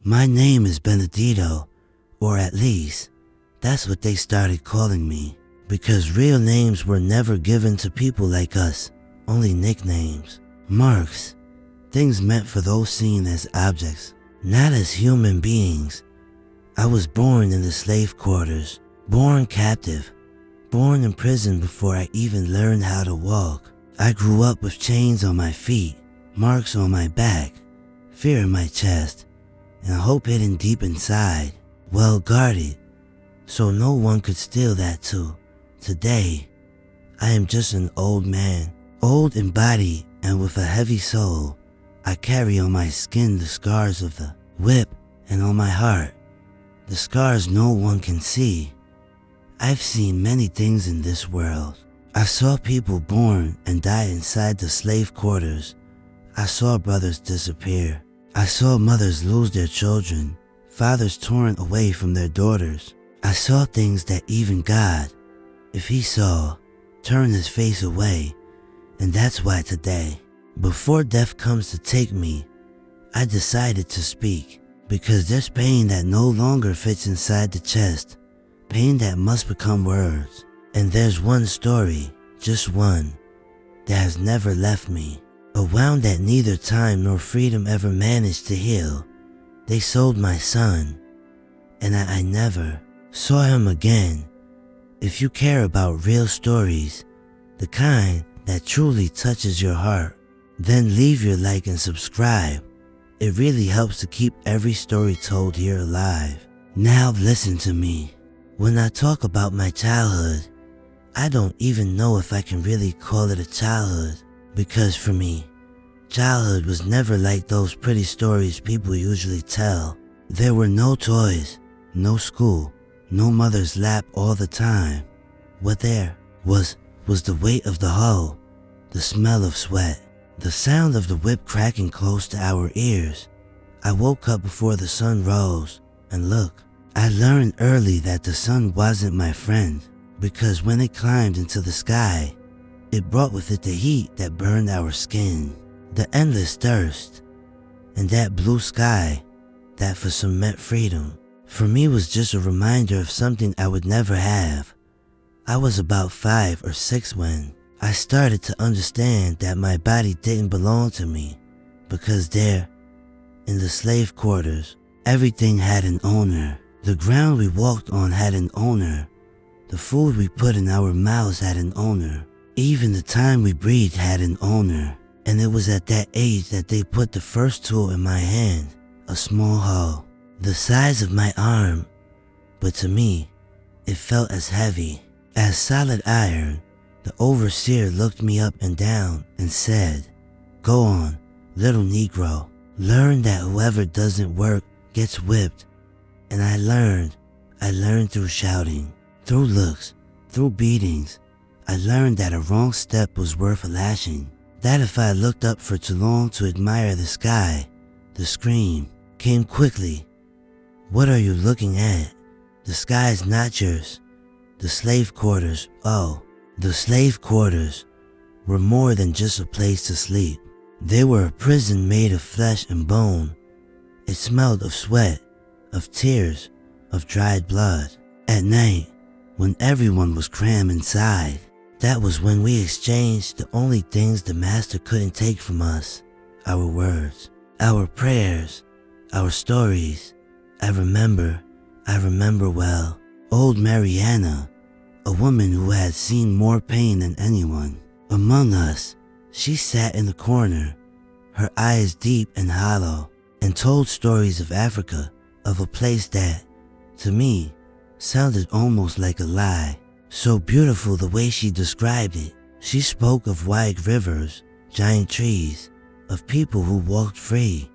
My name is Benedito, or at least, that's what they started calling me, because real names were never given to people like us, only nicknames. Marks, things meant for those seen as objects, not as human beings. I was born in the slave quarters, born captive, born in prison before I even learned how to walk. I grew up with chains on my feet, marks on my back, fear in my chest, and hope hidden deep inside, well guarded, so no one could steal that too. Today, I am just an old man, old in body and with a heavy soul. I carry on my skin the scars of the whip, and on my heart, the scars no one can see. I've seen many things in this world. I saw people born and die inside the slave quarters. I saw brothers disappear. I saw mothers lose their children, fathers torn away from their daughters. I saw things that even God, if he saw, turned his face away. And that's why today, before death comes to take me, I decided to speak, because there's pain that no longer fits inside the chest, pain that must become words. And there's one story, just one, that has never left me, a wound that neither time nor freedom ever managed to heal. They sold my son, and I never saw him again. If you care about real stories, the kind that truly touches your heart, then leave your like and subscribe. It really helps to keep every story told here alive. Now listen to me. When I talk about my childhood, I don't even know if I can really call it a childhood, because for me, childhood was never like those pretty stories people usually tell. There were no toys, no school, no mother's lap all the time. What there was the weight of the hoe, the smell of sweat, the sound of the whip cracking close to our ears. I woke up before the sun rose, and look, I learned early that the sun wasn't my friend, because when it climbed into the sky, it brought with it the heat that burned our skin, the endless thirst, and that blue sky that for some meant freedom, for me was just a reminder of something I would never have. I was about 5 or 6 when I started to understand that my body didn't belong to me, because there, in the slave quarters, everything had an owner. The ground we walked on had an owner. The food we put in our mouths had an owner. Even the time we breathed had an owner. And it was at that age that they put the first tool in my hand, a small hoe, the size of my arm, but to me, it felt as heavy as solid iron. The overseer looked me up and down and said, "Go on, little Negro. Learn that whoever doesn't work gets whipped." And I learned through shouting, through looks, through beatings. I learned that a wrong step was worth a lashing, that if I looked up for too long to admire the sky, the scream came quickly. "What are you looking at? The sky's not yours." The slave quarters, oh, the slave quarters were more than just a place to sleep. They were a prison made of flesh and bone. It smelled of sweat, of tears, of dried blood. At night, when everyone was crammed inside, that was when we exchanged the only things the master couldn't take from us, our words, our prayers, our stories. I remember well, old Mariana, a woman who had seen more pain than anyone among us. She sat in the corner, her eyes deep and hollow, and told stories of Africa, of a place that, to me, sounded almost like a lie. So beautiful the way she described it. She spoke of wide rivers, giant trees, of people who walked free,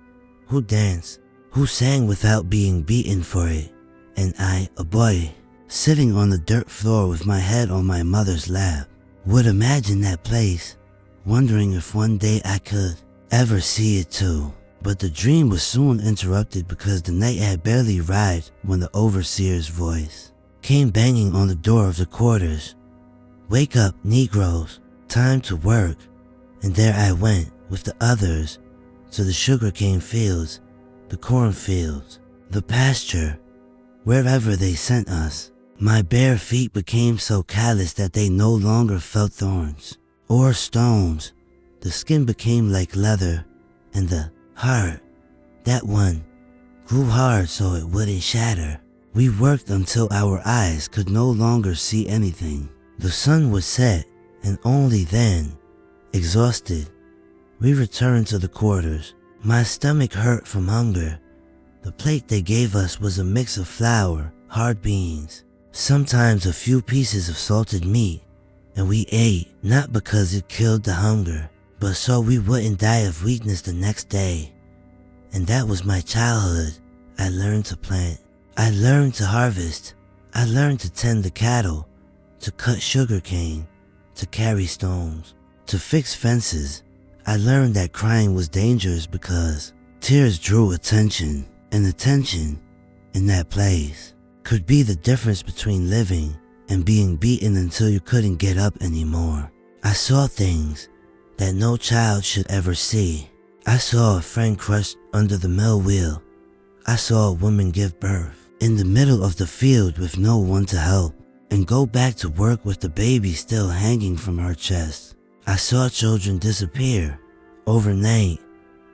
who danced, who sang without being beaten for it. And I, a boy, sitting on the dirt floor with my head on my mother's lap, would imagine that place, wondering if one day I could ever see it too. But the dream was soon interrupted because the night had barely arrived when the overseer's voice came banging on the door of the quarters. "Wake up, Negroes, time to work." And there I went with the others to the sugarcane fields, the cornfields, the pasture, wherever they sent us. My bare feet became so callous that they no longer felt thorns or stones. The skin became like leather, and the heart, that one, grew hard so it wouldn't shatter. We worked until our eyes could no longer see anything. The sun would set, and only then, exhausted, we returned to the quarters. My stomach hurt from hunger. The plate they gave us was a mix of flour, hard beans, sometimes a few pieces of salted meat, and we ate not because it killed the hunger, but so we wouldn't die of weakness the next day. And that was my childhood. I learned to plant. I learned to harvest. I learned to tend the cattle, to cut sugar cane, to carry stones, to fix fences. I learned that crying was dangerous because tears drew attention, and attention in that place could be the difference between living and being beaten until you couldn't get up anymore. I saw things that no child should ever see. I saw a friend crushed under the mill wheel. I saw a woman give birth in the middle of the field with no one to help, and go back to work with the baby still hanging from her chest. I saw children disappear overnight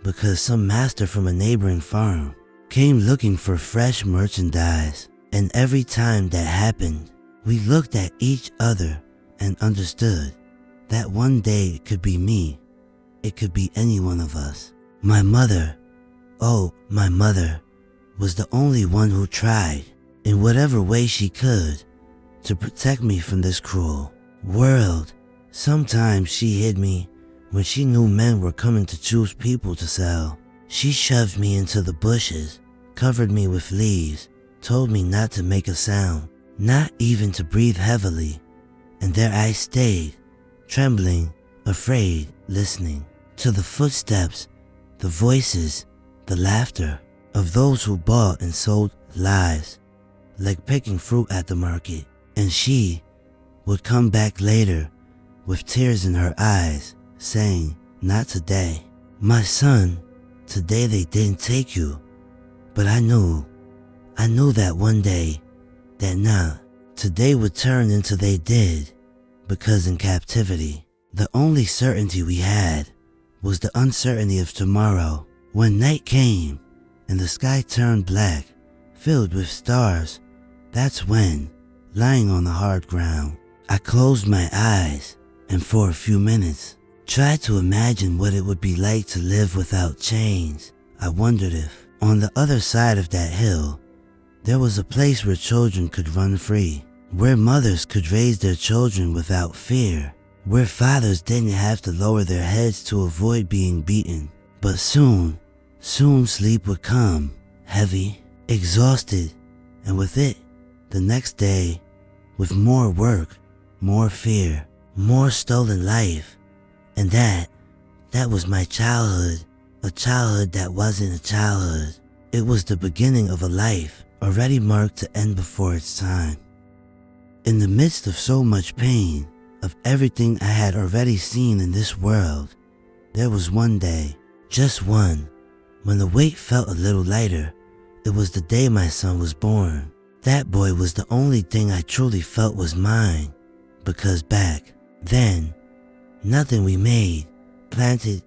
because some master from a neighboring farm came looking for fresh merchandise. And every time that happened, we looked at each other and understood that one day it could be me. It could be any one of us. My mother, oh, my mother, was the only one who tried, in whatever way she could, to protect me from this cruel world. Sometimes she hid me when she knew men were coming to choose people to sell. She shoved me into the bushes, covered me with leaves, told me not to make a sound, not even to breathe heavily. And there I stayed, trembling, afraid, listening to the footsteps, the voices, the laughter of those who bought and sold lives, like picking fruit at the market. And she would come back later with tears in her eyes, saying, "Not today. My son, today they didn't take you." But I knew that one day, that not today would turn into they did, because in captivity, the only certainty we had was the uncertainty of tomorrow. When night came and the sky turned black, filled with stars, that's when, lying on the hard ground, I closed my eyes and for a few minutes tried to imagine what it would be like to live without chains. I wondered if, on the other side of that hill, there was a place where children could run free, where mothers could raise their children without fear, where fathers didn't have to lower their heads to avoid being beaten. But soon sleep would come, heavy, exhausted, and with it, the next day, with more work, more fear, more stolen life. And that was my childhood, a childhood that wasn't a childhood. It was the beginning of a life already marked to end before its time. In the midst of so much pain, of everything I had already seen in this world, there was one day, just one, when the weight felt a little lighter. It was the day my son was born. That boy was the only thing I truly felt was mine, because back then, nothing we made, planted,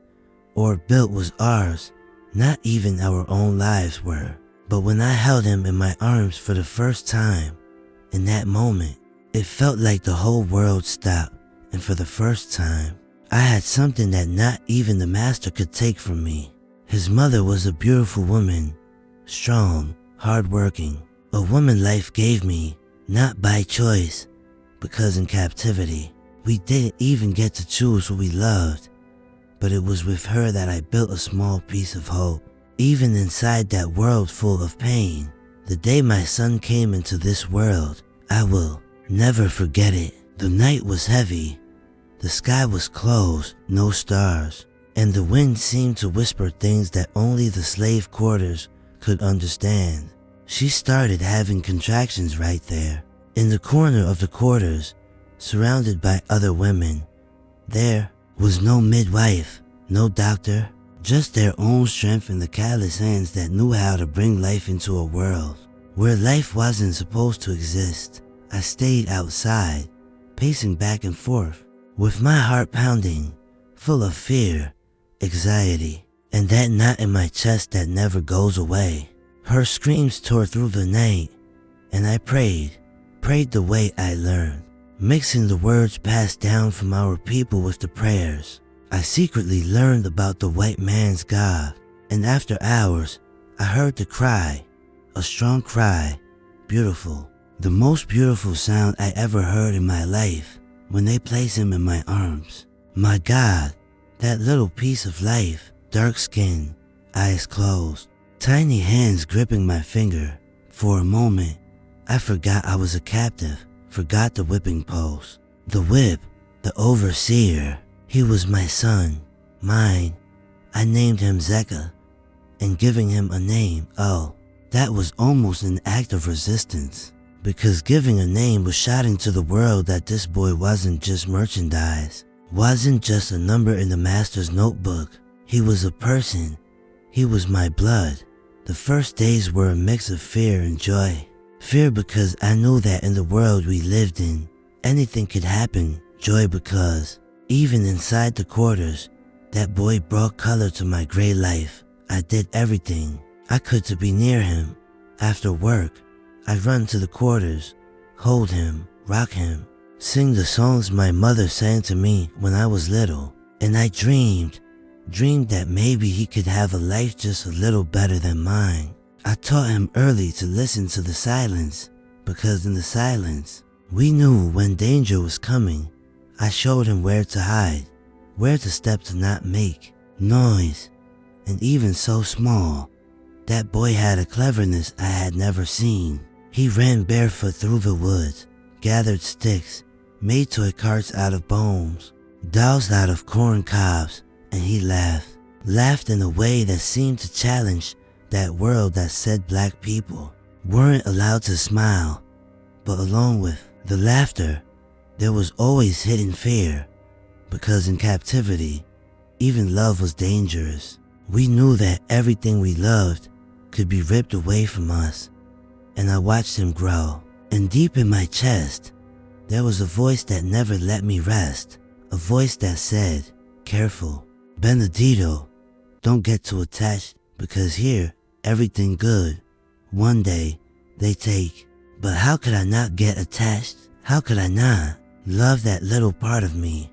or built was ours. Not even our own lives were. But when I held him in my arms for the first time, in that moment, it felt like the whole world stopped, and for the first time, I had something that not even the master could take from me. His mother was a beautiful woman, strong, hardworking, a woman life gave me, not by choice, because in captivity, we didn't even get to choose who we loved. But it was with her that I built a small piece of hope. Even inside that world full of pain, the day my son came into this world, I will never forget it. The night was heavy, the sky was closed, no stars, and the wind seemed to whisper things that only the slave quarters could understand. She started having contractions right there, in the corner of the quarters, surrounded by other women. There was no midwife, no doctor, just their own strength and the callous hands that knew how to bring life into a world where life wasn't supposed to exist. I stayed outside, pacing back and forth, with my heart pounding, full of fear, anxiety, and that knot in my chest that never goes away. Her screams tore through the night, and I prayed the way I learned, mixing the words passed down from our people with the prayers. I secretly learned about the white man's God, and after hours, I heard the cry, a strong cry, beautiful, the most beautiful sound I ever heard in my life when they placed him in my arms. My God, that little piece of life, dark skin, eyes closed, tiny hands gripping my finger. For a moment, I forgot I was a captive, forgot the whipping post, the whip, the overseer. He was my son, mine. I named him Zeka, and giving him a name, oh, that was almost an act of resistance, because giving a name was shouting to the world that this boy wasn't just merchandise, wasn't just a number in the master's notebook. He was a person. He was my blood. The first days were a mix of fear and joy. Fear because I knew that in the world we lived in, anything could happen. Joy because, even inside the quarters, that boy brought color to my gray life. I did everything I could to be near him. After work, I'd run to the quarters, hold him, rock him, sing the songs my mother sang to me when I was little. And I dreamed that maybe he could have a life just a little better than mine. I taught him early to listen to the silence, because in the silence, we knew when danger was coming. I showed him where to hide, where to step to not make noise, and even so small, that boy had a cleverness I had never seen. He ran barefoot through the woods, gathered sticks, made toy carts out of bones, dolls out of corn cobs, and he laughed in a way that seemed to challenge that world that said black people weren't allowed to smile. But along with the laughter, there was always hidden fear, because in captivity, even love was dangerous. We knew that everything we loved could be ripped away from us, and I watched him grow. And deep in my chest, there was a voice that never let me rest, a voice that said, careful, Benedito, don't get too attached, because here, everything good, one day, they take. But how could I not get attached? How could I not love that little part of me,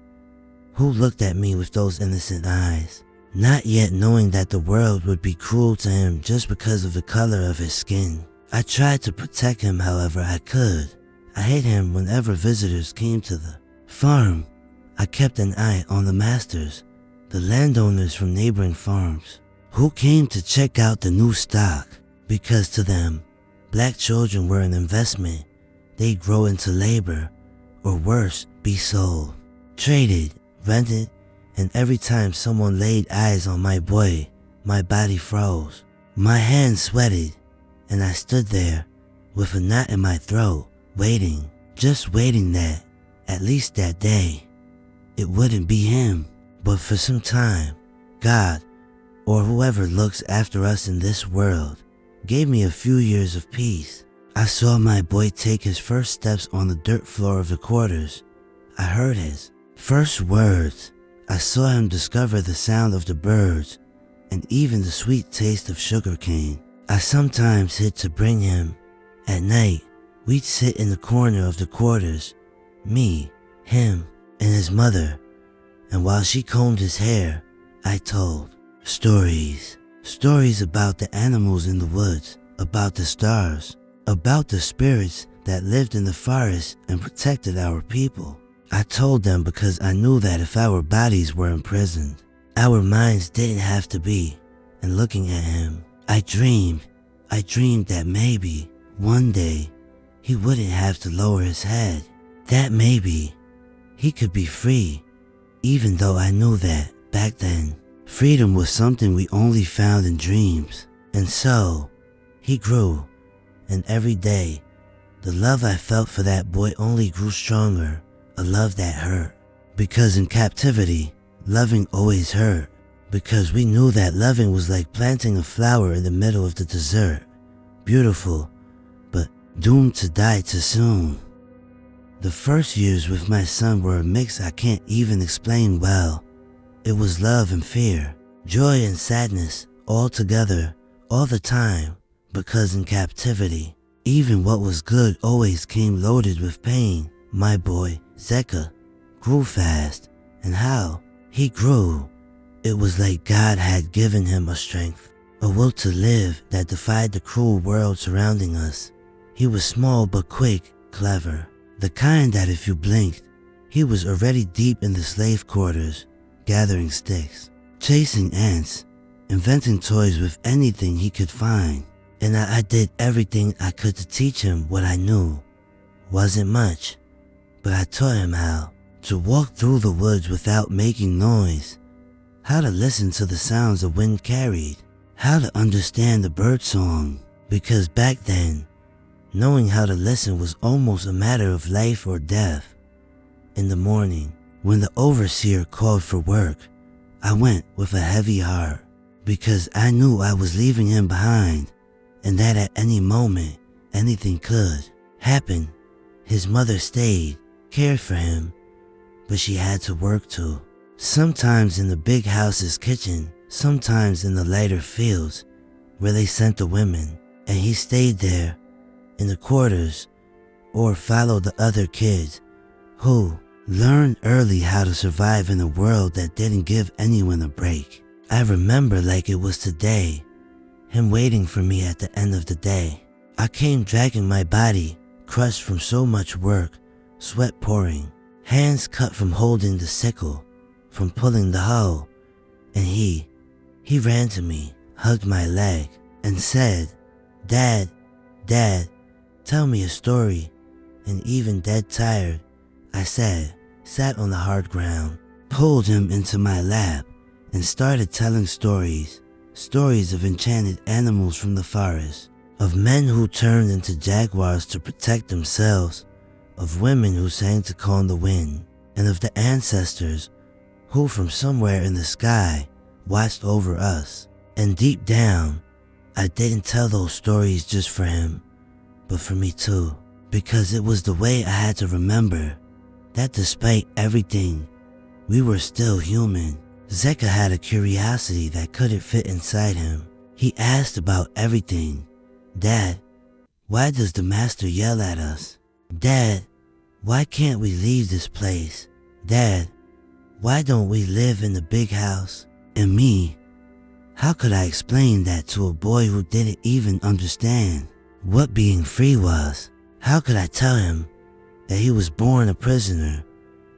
who looked at me with those innocent eyes, not yet knowing that the world would be cruel to him just because of the color of his skin? I tried to protect him however I could. I hid him whenever visitors came to the farm. I kept an eye on the masters, the landowners from neighboring farms, who came to check out the new stock, because to them, black children were an investment. They'd grow into labor, or worse, be sold, traded, rented, and every time someone laid eyes on my boy, my body froze. My hands sweated, and I stood there with a knot in my throat, waiting, just waiting that, at least that day, it wouldn't be him. But for some time, God, or whoever looks after us in this world, gave me a few years of peace. I saw my boy take his first steps on the dirt floor of the quarters. I heard his first words. I saw him discover the sound of the birds and even the sweet taste of sugarcane. I sometimes hid to bring him. At night, we'd sit in the corner of the quarters, me, him, and his mother, and while she combed his hair, I told stories. Stories about the animals in the woods, about the stars, about the spirits that lived in the forest and protected our people. I told them because I knew that if our bodies were imprisoned, our minds didn't have to be. And looking at him, I dreamed that maybe, one day, he wouldn't have to lower his head. That maybe, he could be free, even though I knew that, back then, freedom was something we only found in dreams. And so, he grew, and every day, the love I felt for that boy only grew stronger, a love that hurt. Because in captivity, loving always hurt. because we knew that loving was like planting a flower in the middle of the desert. Beautiful, but doomed to die too soon. The first years with my son were a mix I can't even explain well. It was love and fear, joy and sadness, all together, all the time, because in captivity, even what was good always came loaded with pain. My boy, Zeka, grew fast, and how he grew. It was like God had given him a strength, a will to live that defied the cruel world surrounding us. He was small but quick, clever, the kind that if you blinked, he was already deep in the slave quarters, gathering sticks, chasing ants, inventing toys with anything he could find. And I did everything I could to teach him what I knew. Wasn't much, but I taught him how to walk through the woods without making noise, how to listen to the sounds the wind carried, how to understand the bird song, because back then, knowing how to listen was almost a matter of life or death. In the morning, when the overseer called for work, I went with a heavy heart, because I knew I was leaving him behind, and that at any moment, anything could happen. His mother stayed, cared for him, but she had to work too. Sometimes in the big house's kitchen, sometimes in the lighter fields where they sent the women, and he stayed there in the quarters or followed the other kids who learned early how to survive in a world that didn't give anyone a break. I remember like it was today, him waiting for me at the end of the day. I came dragging my body, crushed from so much work, sweat pouring, hands cut from holding the sickle, from pulling the hoe, and he ran to me, hugged my leg, and said, "Dad, Dad, tell me a story." And even dead tired, I sat on the hard ground, pulled him into my lap, and started telling stories of enchanted animals from the forest, of men who turned into jaguars to protect themselves, of women who sang to calm the wind, and of the ancestors who from somewhere in the sky watched over us. And deep down, I didn't tell those stories just for him, but for me too, because it was the way I had to remember that despite everything, we were still human. Zeka had a curiosity that couldn't fit inside him. He asked about everything. "Dad, why does the master yell at us? Dad, why can't we leave this place? Dad, why don't we live in the big house?" And me, how could I explain that to a boy who didn't even understand what being free was? How could I tell him that he was born a prisoner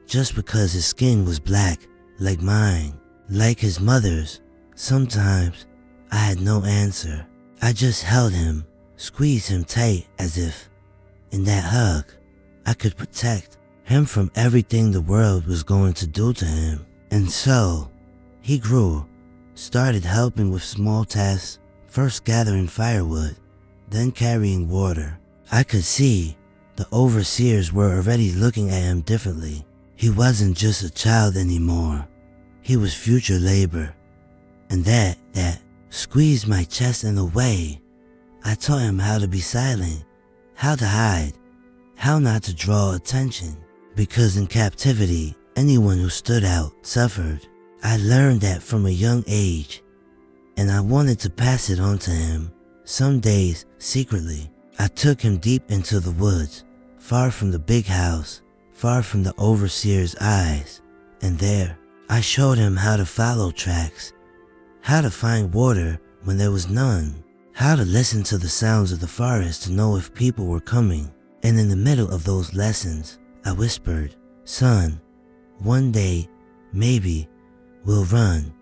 just because his skin was black like mine, like his mother's? Sometimes I had no answer. I just held him, squeezed him tight as if, in that hug, I could protect him from everything the world was going to do to him. And so, he grew, started helping with small tasks, first gathering firewood, then carrying water. I could see the overseers were already looking at him differently. He wasn't just a child anymore. He was future labor. And that squeezed my chest in a way. I taught him how to be silent, how to hide, how not to draw attention. Because in captivity, anyone who stood out suffered. I learned that from a young age, and I wanted to pass it on to him. Some days, secretly, I took him deep into the woods, far from the big house, far from the overseer's eyes, and there, I showed him how to follow tracks, how to find water when there was none, how to listen to the sounds of the forest to know if people were coming. And in the middle of those lessons, I whispered, "Son, one day, maybe, we'll run."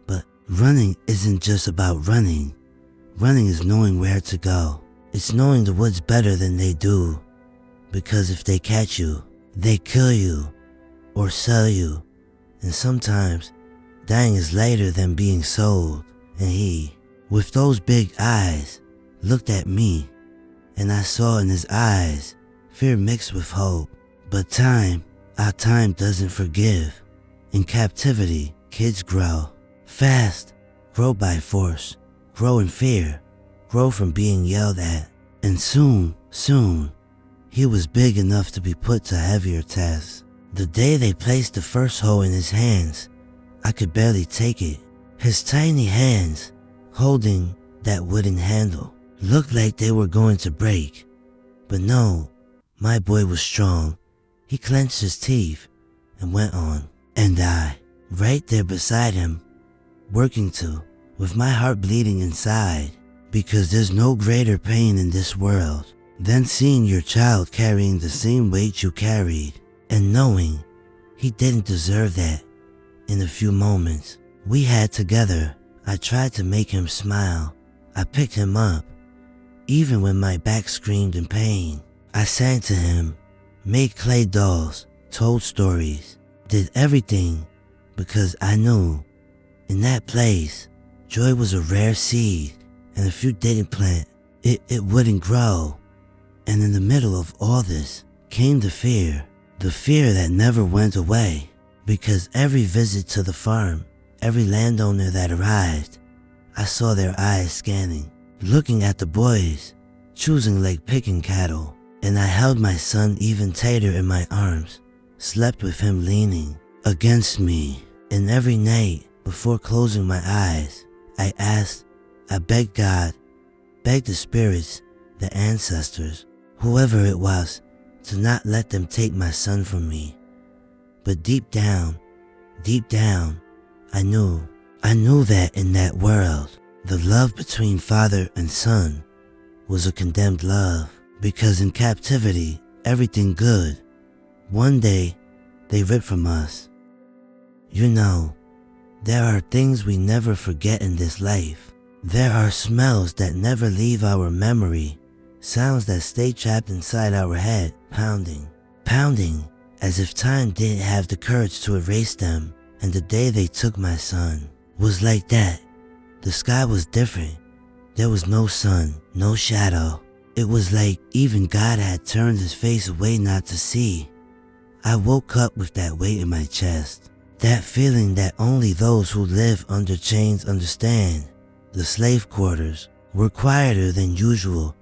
But running isn't just about running. Running is knowing where to go. It's knowing the woods better than they do. Because if they catch you, they kill you or sell you. And sometimes, dying is lighter than being sold. And he, with those big eyes, looked at me, and I saw in his eyes fear mixed with hope. But our time doesn't forgive. In captivity, kids grow. Fast, grow by force, grow in fear, grow from being yelled at. And soon, he was big enough to be put to heavier tasks. The day they placed the first hoe in his hands, I could barely take it. His tiny hands, holding that wooden handle, looked like they were going to break. But no, my boy was strong. He clenched his teeth and went on. And I, right there beside him, working too, with my heart bleeding inside, because there's no greater pain in this world than seeing your child carrying the same weight you carried and knowing he didn't deserve that. In a few moments we had together, I tried to make him smile. I picked him up, even when my back screamed in pain. I sang to him, made clay dolls, told stories, did everything because I knew in that place joy was a rare seed, and if you didn't plant it, it wouldn't grow. And in the middle of all this came the fear that never went away, because every visit to the farm, every landowner that arrived, I saw their eyes scanning, looking at the boys, choosing like picking cattle. And I held my son even tighter in my arms, slept with him leaning against me. And every night before closing my eyes, I asked, I begged God, begged the spirits, the ancestors, whoever it was, to not let them take my son from me. But deep down, I knew that in that world, the love between father and son was a condemned love, because in captivity, everything good, one day they ripped from us. You know, there are things we never forget in this life. There are smells that never leave our memory, sounds that stay trapped inside our head, pounding, as if time didn't have the courage to erase them. And the day they took my son was like that. The sky was different. There was no sun, no shadow. It was like even God had turned his face away not to see. I woke up with that weight in my chest, that feeling that only those who live under chains understand. The slave quarters were quieter than usual.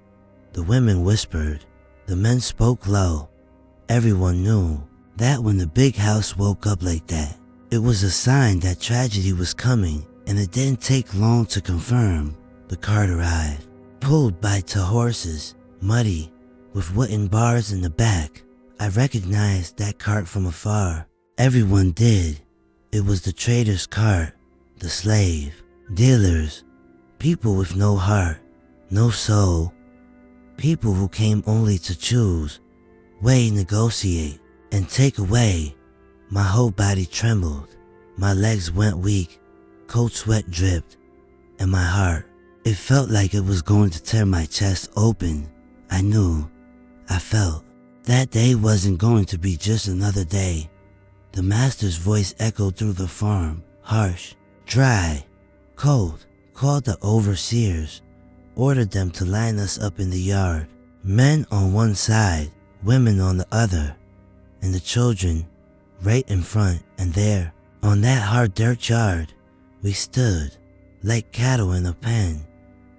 The women whispered, the men spoke low. Everyone knew that when the big house woke up like that, it was a sign that tragedy was coming, and it didn't take long to confirm. The cart arrived, pulled by two horses, muddy, with wooden bars in the back. I recognized that cart from afar. Everyone did. It was the trader's cart, the slave, dealers, people with no heart, no soul, people who came only to choose, weigh, negotiate, and take away. My whole body trembled, my legs went weak, cold sweat dripped, and my heart, it felt like it was going to tear my chest open. I knew, I felt, that day wasn't going to be just another day. The master's voice echoed through the farm, harsh, dry, cold, called the overseers, ordered them to line us up in the yard, men on one side, women on the other, and the children right in front. And there, on that hard dirt yard, we stood, like cattle in a pen,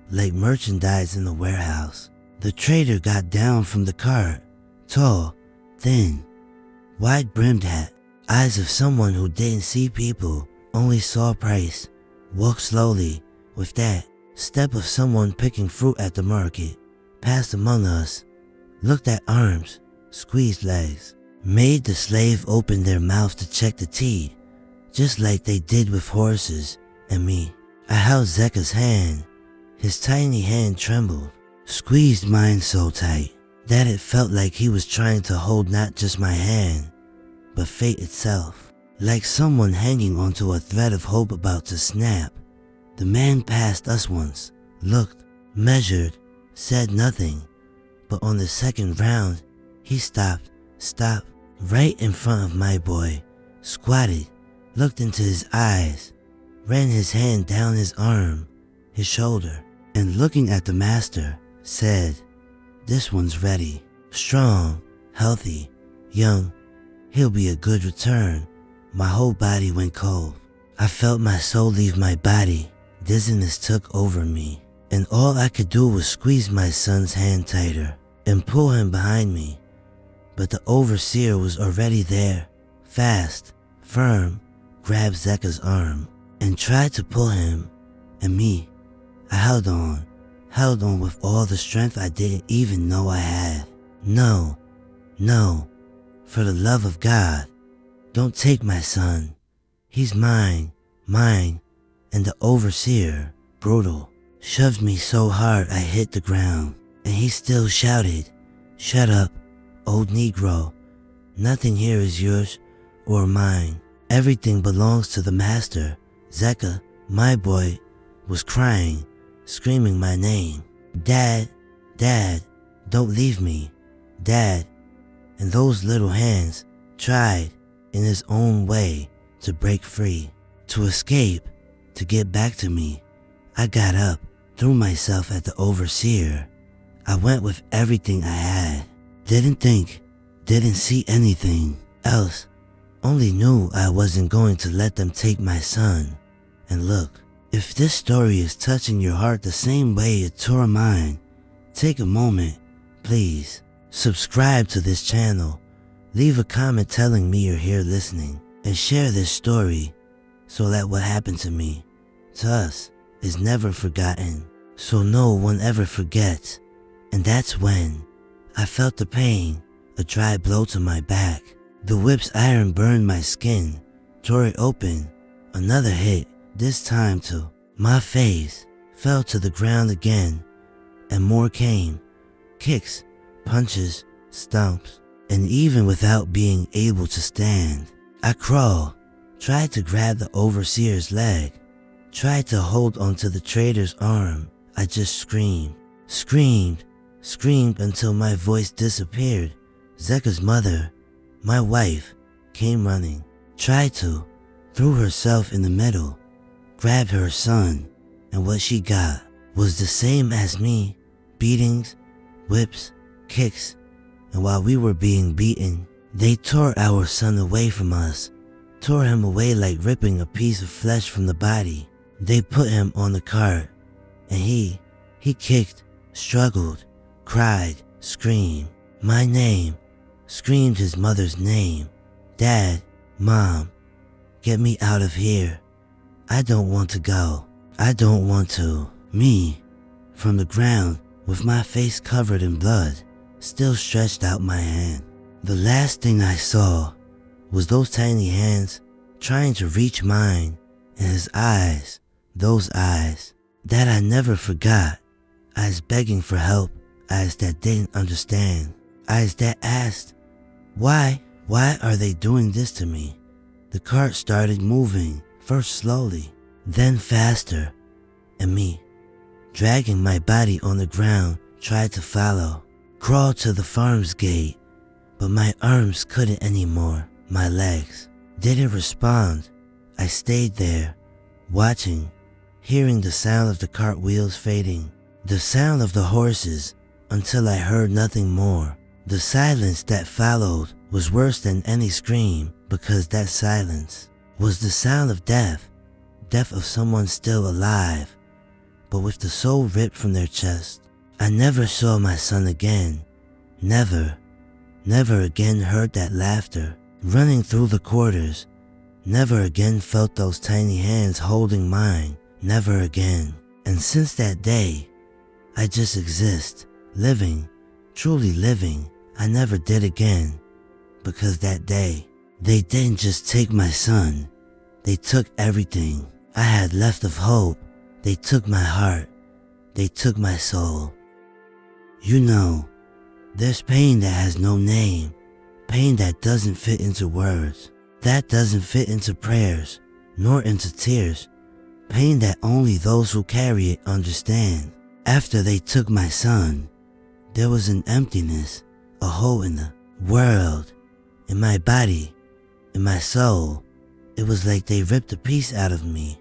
like merchandise in a warehouse. The trader got down from the cart, tall, thin, wide-brimmed hat, eyes of someone who didn't see people, only saw price, walked slowly, with that step of someone picking fruit at the market, passed among us, looked at arms, squeezed legs, made the slave open their mouth to check the teeth, just like they did with horses and me. I held Zeka's hand. His tiny hand trembled, squeezed mine so tight that it felt like he was trying to hold not just my hand, but fate itself, like someone hanging onto a thread of hope about to snap. The man passed us once, looked, measured, said nothing, but on the second round, he stopped, right in front of my boy, squatted, looked into his eyes, ran his hand down his arm, his shoulder, and looking at the master, said, "This one's ready, strong, healthy, young, he'll be a good return." My whole body went cold. I felt my soul leave my body. Dizziness took over me, and all I could do was squeeze my son's hand tighter and pull him behind me. But the overseer was already there, fast, firm, grabbed Zeka's arm and tried to pull him, and me, I held on with all the strength I didn't even know I had. No, no, for the love of God, don't take my son. He's mine, and the overseer, brutal, shoved me so hard I hit the ground, and he still shouted, "Shut up, old Negro. Nothing here is yours or mine. Everything belongs to the master." Zeka, my boy, was crying, screaming my name. "Dad, Dad, don't leave me, Dad." And those little hands tried, in his own way, to break free, to escape, to get back to me. I got up, threw myself at the overseer. I went with everything I had. Didn't think, didn't see anything else. Only knew I wasn't going to let them take my son. And look, if this story is touching your heart the same way it tore mine, take a moment, please. Subscribe to this channel. Leave a comment telling me you're here listening, and share this story so that what happened to me, to us, is never forgotten, so no one ever forgets. And that's when I felt the pain, a dry blow to my back. The whip's iron burned my skin, tore it open. Another hit, this time to my face, fell to the ground again, and more came. Kicks, punches, stomps, and even without being able to stand, I crawled, tried to grab the overseer's leg, tried to hold onto the trader's arm. I just screamed until my voice disappeared. Zeka's mother, my wife, came running, tried to, threw herself in the middle, grabbed her son, and what she got was the same as me: beatings, whips, kicks, and while we were being beaten, they tore our son away from us, tore him away like ripping a piece of flesh from the body. They put him on the cart, and he kicked, struggled, cried, screamed my name, screamed his mother's name. "Dad, Mom, get me out of here. I don't want to go. I don't want to." Me, from the ground, with my face covered in blood, still stretched out my hand. The last thing I saw was those tiny hands trying to reach mine, and his eyes, those eyes that I never forgot, eyes begging for help, eyes that didn't understand, eyes that asked, why are they doing this to me? The cart started moving, first slowly, then faster, and me, dragging my body on the ground, tried to follow, crawled to the farm's gate, but my arms couldn't anymore. My legs didn't respond. I stayed there, watching, hearing the sound of the cart wheels fading, the sound of the horses, until I heard nothing more. The silence that followed was worse than any scream, because that silence was the sound of death, death of someone still alive, but with the soul ripped from their chest. I never saw my son again. Never again heard that laughter running through the quarters. Never again felt those tiny hands holding mine. Never again. And since that day, I just exist, living, truly living. I never did again, because that day, they didn't just take my son, they took everything I had left of hope. They took my heart, they took my soul. You know, there's pain that has no name, pain that doesn't fit into words, that doesn't fit into prayers, nor into tears, pain that only those who carry it understand. After they took my son, there was an emptiness, a hole in the world, in my body, in my soul. It was like they ripped a piece out of me,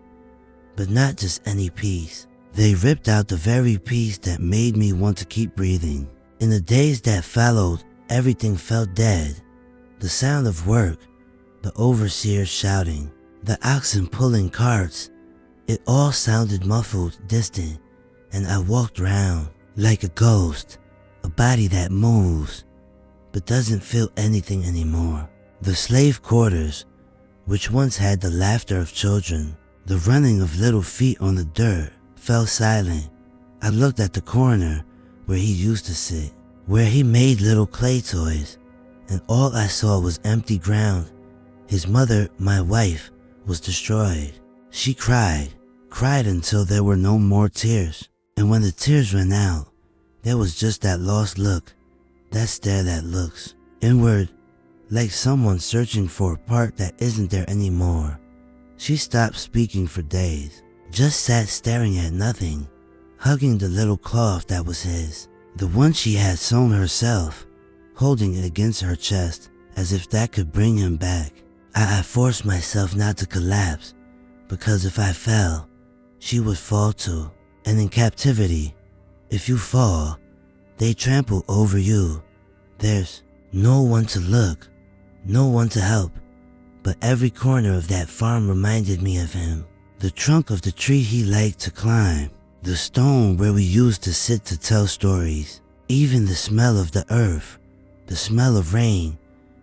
but not just any piece. They ripped out the very piece that made me want to keep breathing. In the days that followed, everything felt dead. The sound of work, the overseer shouting, the oxen pulling carts. It all sounded muffled, distant, and I walked round like a ghost, a body that moves, but doesn't feel anything anymore. The slave quarters, which once had the laughter of children, the running of little feet on the dirt, fell silent. I looked at the corner where he used to sit, where he made little clay toys, and all I saw was empty ground. His mother, my wife, was destroyed. She cried until there were no more tears. And when the tears ran out, there was just that lost look, that stare that looks inward, like someone searching for a part that isn't there anymore. She stopped speaking for days, just sat staring at nothing, hugging the little cloth that was his, the one she had sewn herself, holding it against her chest as if that could bring him back. I forced myself not to collapse, because if I fell, she would fall too. And in captivity, if you fall, they trample over you. There's no one to look, no one to help, but every corner of that farm reminded me of him. The trunk of the tree he liked to climb, the stone where we used to sit to tell stories, even the smell of the earth, the smell of rain,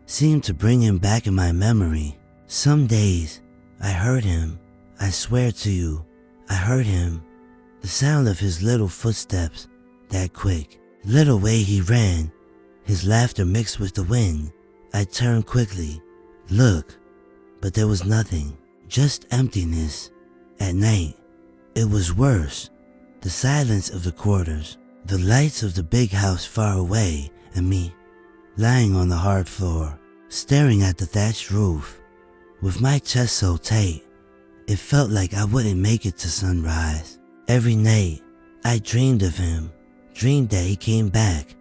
seemed to bring him back in my memory. Some days, I heard him. I swear to you, I heard him. The sound of his little footsteps, that quick, little way he ran, his laughter mixed with the wind. I turned quickly, look, but there was nothing, just emptiness. At night, it was worse. The silence of the quarters, the lights of the big house far away, and me, lying on the hard floor, staring at the thatched roof, with my chest so tight, it felt like I wouldn't make it to sunrise. Every night, I dreamed of him, dreamed that he came back,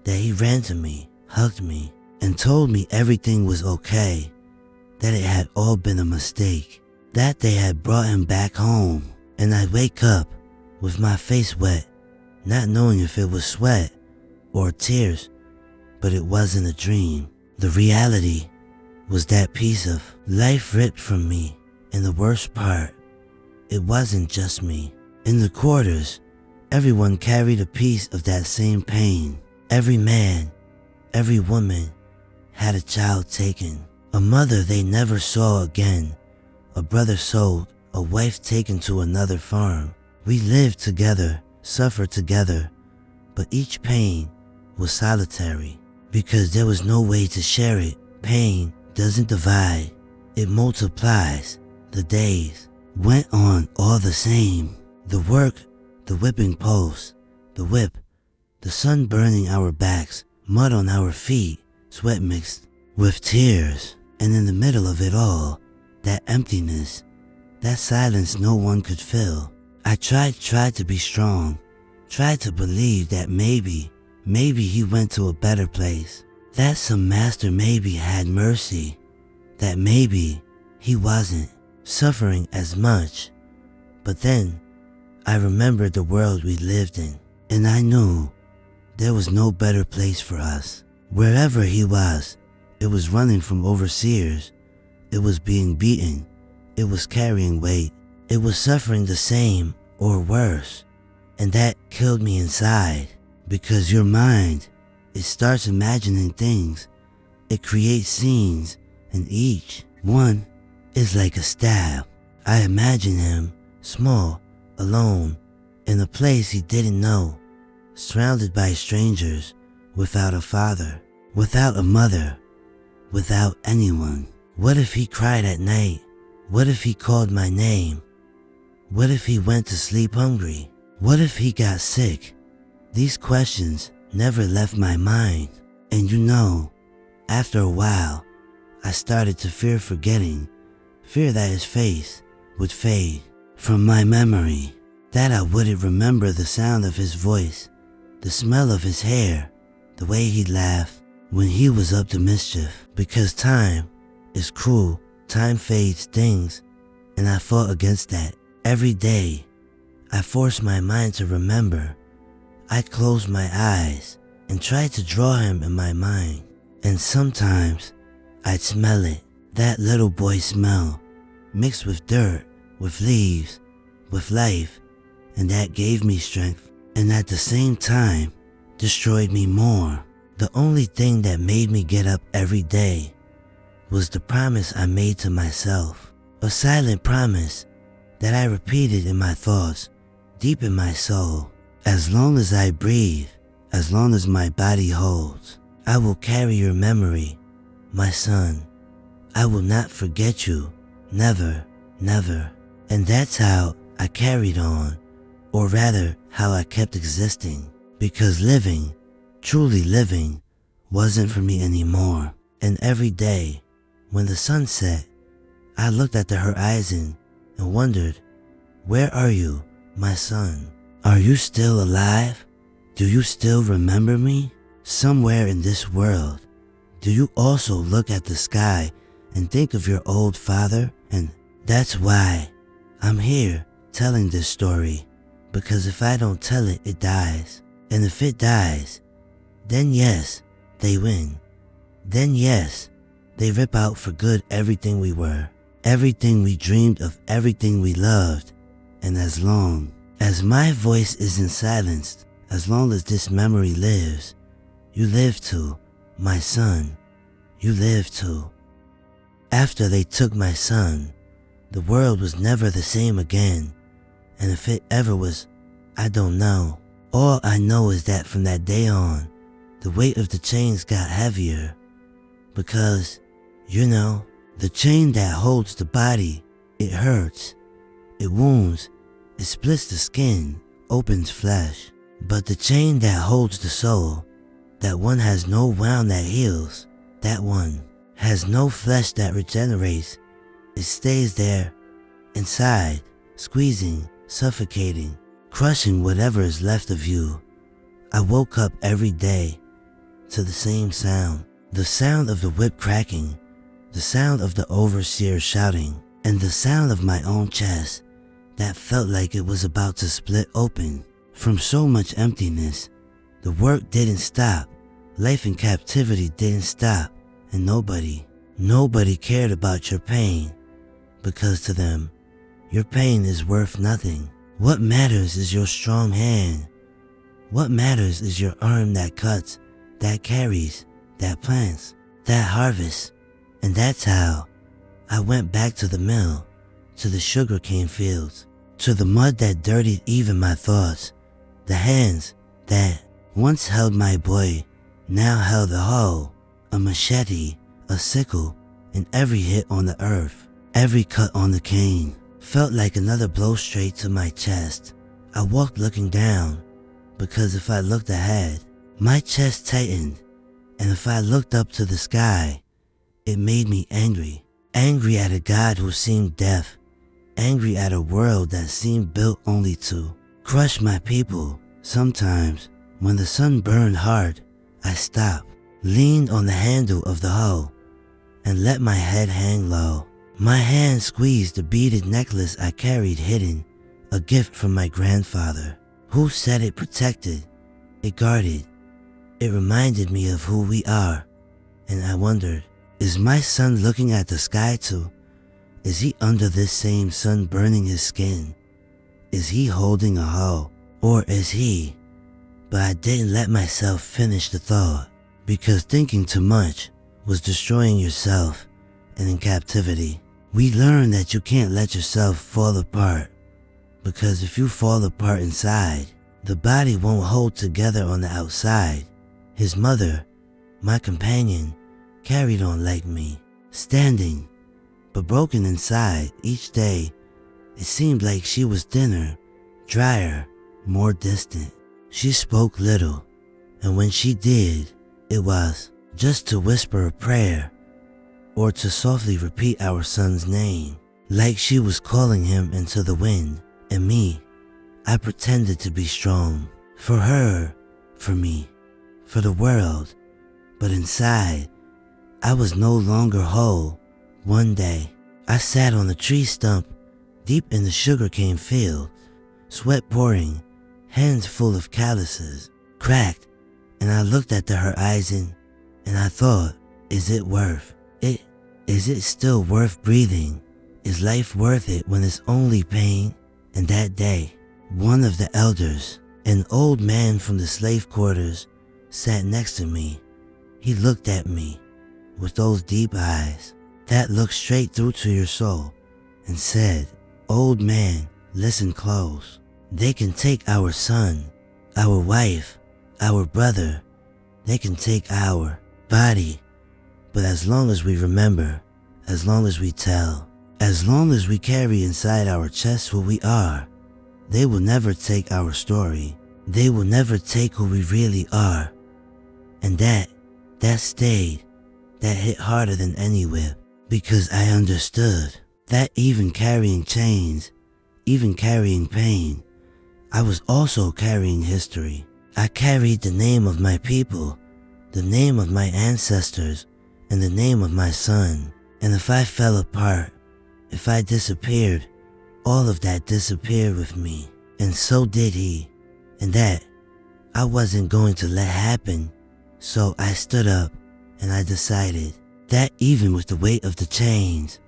that he ran to me, hugged me, and told me everything was okay, that it had all been a mistake, that they had brought him back home. And I'd wake up with my face wet, not knowing if it was sweat or tears, but it wasn't a dream. The reality was that piece of life ripped from me, and the worst part, it wasn't just me. In the quarters, everyone carried a piece of that same pain. Every man, every woman had a child taken, a mother they never saw again, a brother sold, a wife taken to another farm. We lived together, suffered together, but each pain was solitary because there was no way to share it. Pain doesn't divide, it multiplies. The days went on all the same. The work, the whipping post, the whip, the sun burning our backs, mud on our feet, sweat mixed with tears. And in the middle of it all, that emptiness, that silence no one could fill. I tried to be strong, tried to believe that maybe he went to a better place, that some master maybe had mercy, that maybe he wasn't suffering as much. But then I remembered the world we lived in, and I knew there was no better place for us. Wherever he was, it was running from overseers, it was being beaten, it was carrying weight, it was suffering the same or worse, and that killed me inside. Because your mind, it starts imagining things, it creates scenes, and each one is like a stab. I imagine him, small, alone, in a place he didn't know, surrounded by strangers, without a father, without a mother, without anyone. What if he cried at night? What if he called my name? What if he went to sleep hungry? What if he got sick? These questions never left my mind. And you know, after a while, I started to fear forgetting, fear that his face would fade from my memory, that I wouldn't remember the sound of his voice, the smell of his hair, the way he laughed when he was up to mischief. Because time is cruel, time fades things, and I fought against that. Every day, I forced my mind to remember. I closed my eyes and tried to draw him in my mind. And sometimes, I'd smell it, that little boy smell, mixed with dirt, with leaves, with life, and that gave me strength, and at the same time destroyed me more. The only thing that made me get up every day was the promise I made to myself, a silent promise that I repeated in my thoughts, deep in my soul. As long as I breathe, as long as my body holds, I will carry your memory, my son. I will not forget you, never, never. And that's how I carried on, or rather how I kept existing, because living, truly living, wasn't for me anymore. And every day, when the sun set, I looked at the horizon and wondered, where are you, my son? Are you still alive? Do you still remember me? Somewhere in this world, do you also look at the sky and think of your old father? And that's why I'm here telling this story, because if I don't tell it, it dies. And if it dies, then yes, they win. Then yes, they rip out for good everything we were, everything we dreamed of, everything we loved. And as long as my voice isn't silenced, as long as this memory lives, you live too, my son, you live too. After they took my son, the world was never the same again, and if it ever was, I don't know. All I know is that from that day on, the weight of the chains got heavier, because, you know, the chain that holds the body, it hurts, it wounds, it splits the skin, opens flesh. But the chain that holds the soul, that one has no wound that heals, that one has no flesh that regenerates. It stays there, inside, squeezing, suffocating, crushing whatever is left of you. I woke up every day to the same sound, the sound of the whip cracking, the sound of the overseer shouting, and the sound of my own chest that felt like it was about to split open. From so much emptiness, the work didn't stop, life in captivity didn't stop, and nobody cared about your pain, because to them, your pain is worth nothing. What matters is your strong hand. What matters is your arm that cuts, that carries, that plants, that harvests. And that's how I went back to the mill, to the sugarcane fields, to the mud that dirtied even my thoughts. The hands that once held my boy now held a hoe, a machete, a sickle, and every hit on the earth, every cut on the cane felt like another blow straight to my chest. I walked looking down, because if I looked ahead, my chest tightened, and if I looked up to the sky, it made me angry. Angry at a God who seemed deaf, angry at a world that seemed built only to crush my people. Sometimes, when the sun burned hard, I stopped, leaned on the handle of the hoe, and let my head hang low. My hand squeezed the beaded necklace I carried hidden, a gift from my grandfather, who said it protected, it guarded. It reminded me of who we are, and I wondered, is my son looking at the sky too? Is he under this same sun burning his skin? Is he holding a hoe? Or is he? But I didn't let myself finish the thought, because thinking too much was destroying yourself. And in captivity, we learn that you can't let yourself fall apart, because if you fall apart inside, the body won't hold together on the outside. His mother, my companion, carried on like me, standing, but broken inside. Each day, it seemed like she was thinner, drier, more distant. She spoke little, and when she did, it was just to whisper a prayer, or to softly repeat our son's name, like she was calling him into the wind. And me, I pretended to be strong, for her, for me, for the world, but inside, I was no longer whole. One day, I sat on a tree stump, deep in the sugarcane field, sweat pouring, hands full of calluses, cracked, and I looked at the horizon, and I thought, is it worth it? Is it still worth breathing? Is life worth it when it's only pain? And that day, one of the elders, an old man from the slave quarters, sat next to me. He looked at me with those deep eyes that look straight through to your soul and said, "Old man, listen close. They can take our son, our wife, our brother. They can take our body. But as long as we remember, as long as we tell, as long as we carry inside our chests who we are, they will never take our story. They will never take who we really are." And that stayed. That hit harder than any whip, because I understood that even carrying chains, even carrying pain, I was also carrying history. I carried the name of my people, the name of my ancestors, and the name of my son. And if I fell apart, if I disappeared, all of that disappeared with me. And so did he. And that I wasn't going to let happen. So I stood up and I decided that even with the weight of the chains,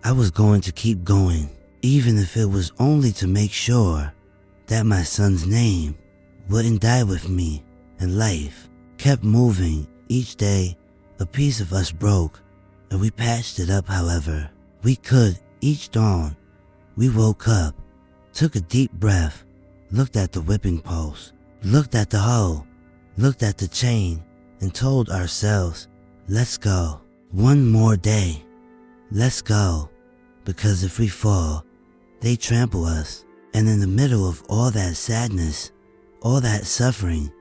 I was going to keep going, even if it was only to make sure that my son's name wouldn't die with me. And life kept moving. Each day, a piece of us broke, and we patched it up however we could. Each dawn, we woke up, took a deep breath, looked at the whipping post, looked at the hole, looked at the chain, and told ourselves, let's go. One more day. Let's go. Because if we fall, they trample us. And in the middle of all that sadness, all that suffering,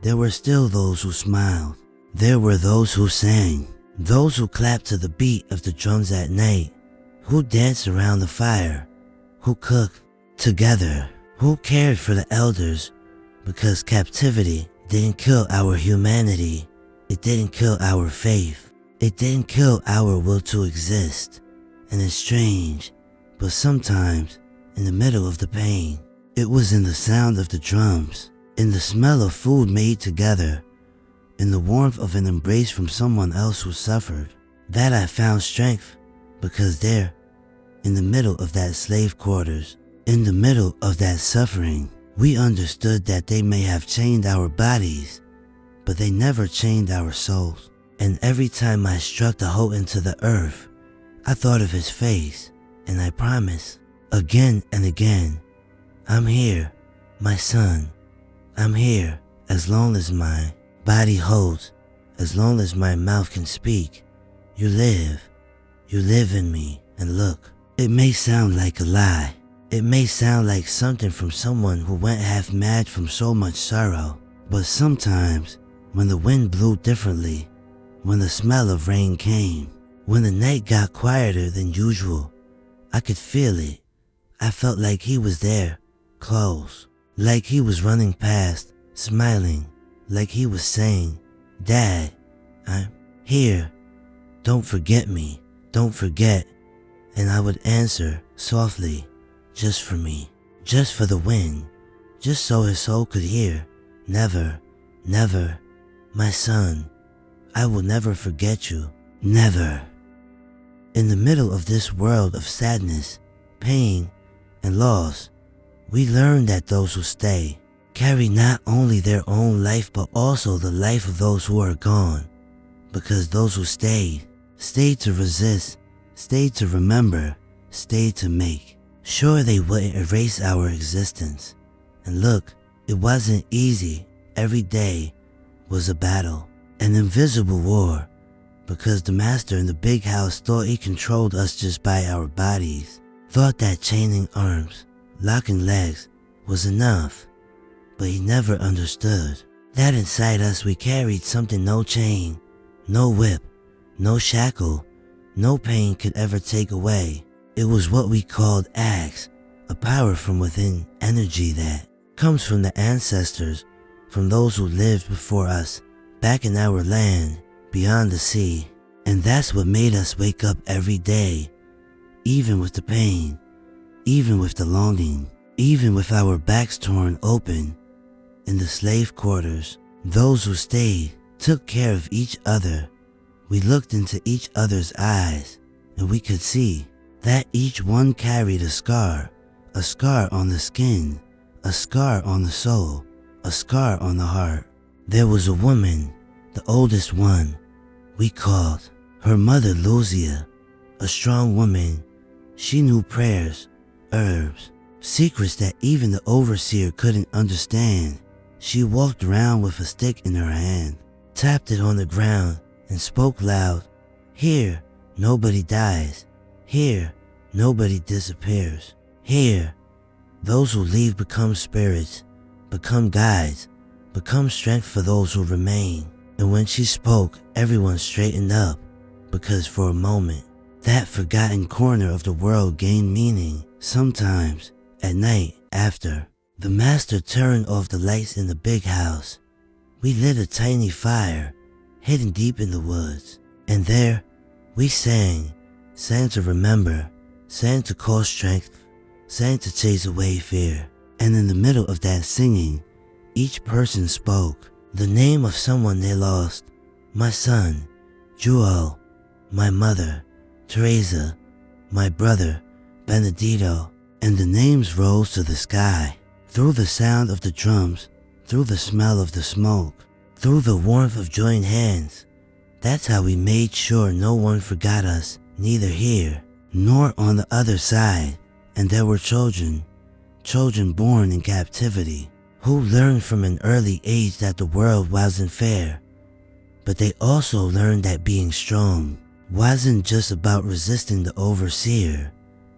there were still those who smiled. There were those who sang, those who clapped to the beat of the drums at night, who danced around the fire, who cooked together, who cared for the elders, because captivity didn't kill our humanity. It didn't kill our faith. It didn't kill our will to exist. And it's strange, but sometimes in the middle of the pain, it was in the sound of the drums, in the smell of food made together, in the warmth of an embrace from someone else who suffered, that I found strength. Because there, in the middle of that slave quarters, in the middle of that suffering, we understood that they may have chained our bodies, but they never chained our souls. And every time I struck the hoe into the earth, I thought of his face, and I promised, again and again, I'm here, my son. I'm here as long as my body holds, as long as my mouth can speak. You live in me. And look, it may sound like a lie. It may sound like something from someone who went half mad from so much sorrow. But sometimes, when the wind blew differently, when the smell of rain came, when the night got quieter than usual, I could feel it. I felt like he was there, close, like he was running past, smiling, like he was saying, Dad, I'm here. Don't forget me. Don't forget. And I would answer softly, just for me, just for the wind, just so his soul could hear. Never, never, my son, I will never forget you. Never. In the middle of this world of sadness, pain, and loss, we learn that those who stay carry not only their own life but also the life of those who are gone. Because those who stayed to resist, stayed to remember, stayed to make sure they wouldn't erase our existence. And look, it wasn't easy. Every day was a battle, an invisible war, because the master in the big house thought he controlled us just by our bodies, thought that chaining arms, locking legs was enough. But he never understood that inside us we carried something no chain, no whip, no shackle, no pain could ever take away. It was what we called Axe, a power from within, energy that comes from the ancestors, from those who lived before us, back in our land, beyond the sea. And that's what made us wake up every day, even with the pain, even with the longing, even with our backs torn open. In the slave quarters, those who stayed took care of each other. We looked into each other's eyes, and we could see that each one carried a scar on the skin, a scar on the soul, a scar on the heart. There was a woman, the oldest one, we called her mother Lucia, a strong woman. She knew prayers, herbs, secrets that even the overseer couldn't understand. She walked around with a stick in her hand, tapped it on the ground, and spoke loud, "Here, nobody dies. Here, nobody disappears. Here, those who leave become spirits, become guides, become strength for those who remain." And when she spoke, everyone straightened up, because for a moment, that forgotten corner of the world gained meaning. Sometimes, at night after the master turned off the lights in the big house, we lit a tiny fire hidden deep in the woods. And there, we sang to remember, sang to call strength, sang to chase away fear. And in the middle of that singing, each person spoke the name of someone they lost. My son, Jewel, my mother, Teresa, my brother, Benedito. And the names rose to the sky, through the sound of the drums, through the smell of the smoke, through the warmth of joined hands. That's how we made sure no one forgot us, neither here nor on the other side. And there were children born in captivity, who learned from an early age that the world wasn't fair. But they also learned that being strong wasn't just about resisting the overseer.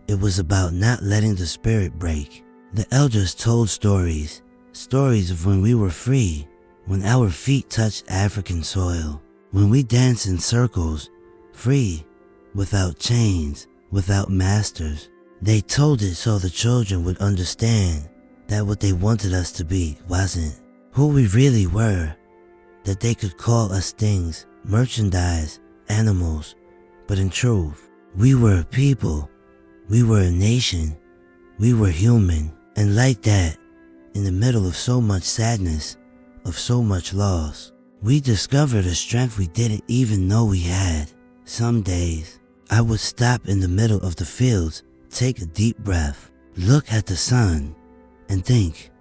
It was about not letting the spirit break. The elders told stories of when we were free, when our feet touched African soil, when we danced in circles, free, without chains, without masters. They told it so the children would understand that what they wanted us to be wasn't who we really were, that they could call us things, merchandise, animals, but in truth, we were a people, we were a nation, we were human. And like that, in the middle of so much sadness, of so much loss, we discovered a strength we didn't even know we had. Some days, I would stop in the middle of the fields, take a deep breath, look at the sun, and think,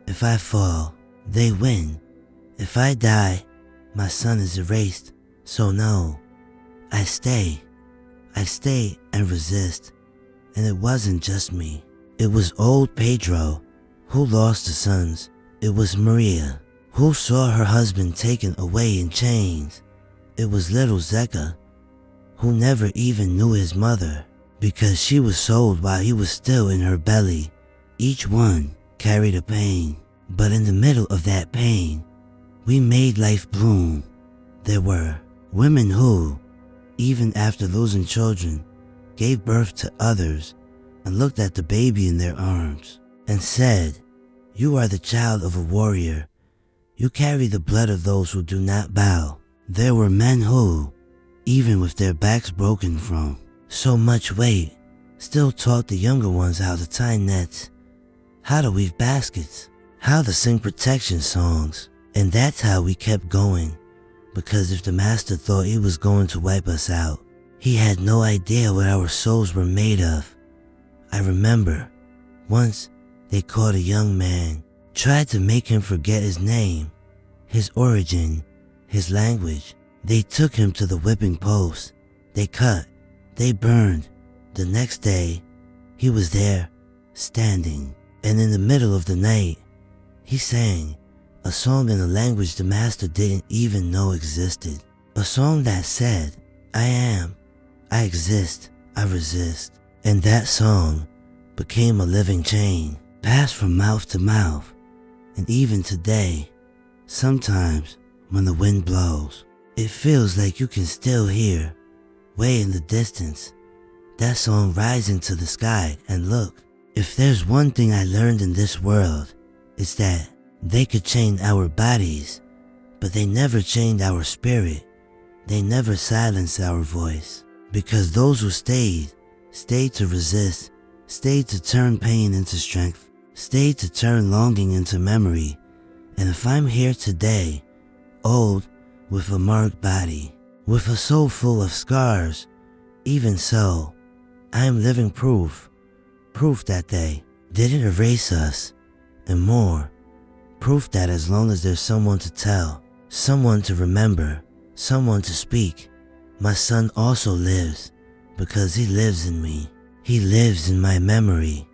if I fall, they win. If I die, my sun is erased. So no, I stay and resist. And it wasn't just me. It was old Pedro, who lost the sons. It was Maria, who saw her husband taken away in chains. It was little Zeka, who never even knew his mother, because she was sold while he was still in her belly. Each one carried a pain, but in the middle of that pain, we made life bloom. There were women who, even after losing children, gave birth to others and looked at the baby in their arms and said, "You are the child of a warrior. You carry the blood of those who do not bow." There were men who, even with their backs broken from so much weight, still taught the younger ones how to tie nets, how to weave baskets, how to sing protection songs. And that's how we kept going, because if the master thought he was going to wipe us out, he had no idea what our souls were made of. I remember once they caught a young man, tried to make him forget his name, his origin, his language. They took him to the whipping post. They cut, they burned. The next day, he was there, standing, and in the middle of the night, he sang a song in a language the master didn't even know existed. A song that said, "I am, I exist, I resist." And that song became a living chain, passed from mouth to mouth. And even today, sometimes when the wind blows, it feels like you can still hear, way in the distance, that song rising to the sky. And look, if there's one thing I learned in this world, it's that they could chain our bodies, but they never chained our spirit. They never silenced our voice. Because those who stayed to resist, stayed to turn pain into strength, stayed to turn longing into memory. And if I'm here today, old, with a marked body, with a soul full of scars, even so, I am living proof that they didn't erase us, and more, proof that as long as there's someone to tell, someone to remember, someone to speak, my son also lives, because he lives in me. He lives in my memory.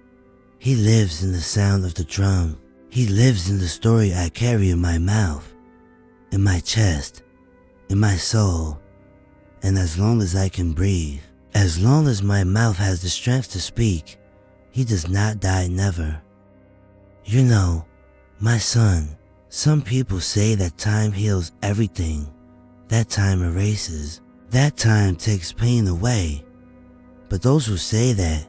He lives in the sound of the drum. He lives in the story I carry in my mouth, in my chest, in my soul. And as long as I can breathe, as long as my mouth has the strength to speak, he does not die never. You know, my son, some people say that time heals everything, that time erases, that time takes pain away. But those who say that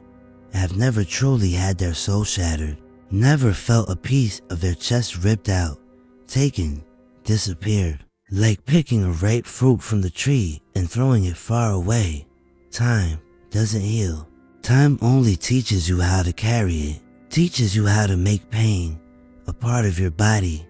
have never truly had their soul shattered, never felt a piece of their chest ripped out, taken, disappeared. Like picking a ripe fruit from the tree and throwing it far away. Time doesn't heal. Time only teaches you how to carry it, teaches you how to make pain a part of your body,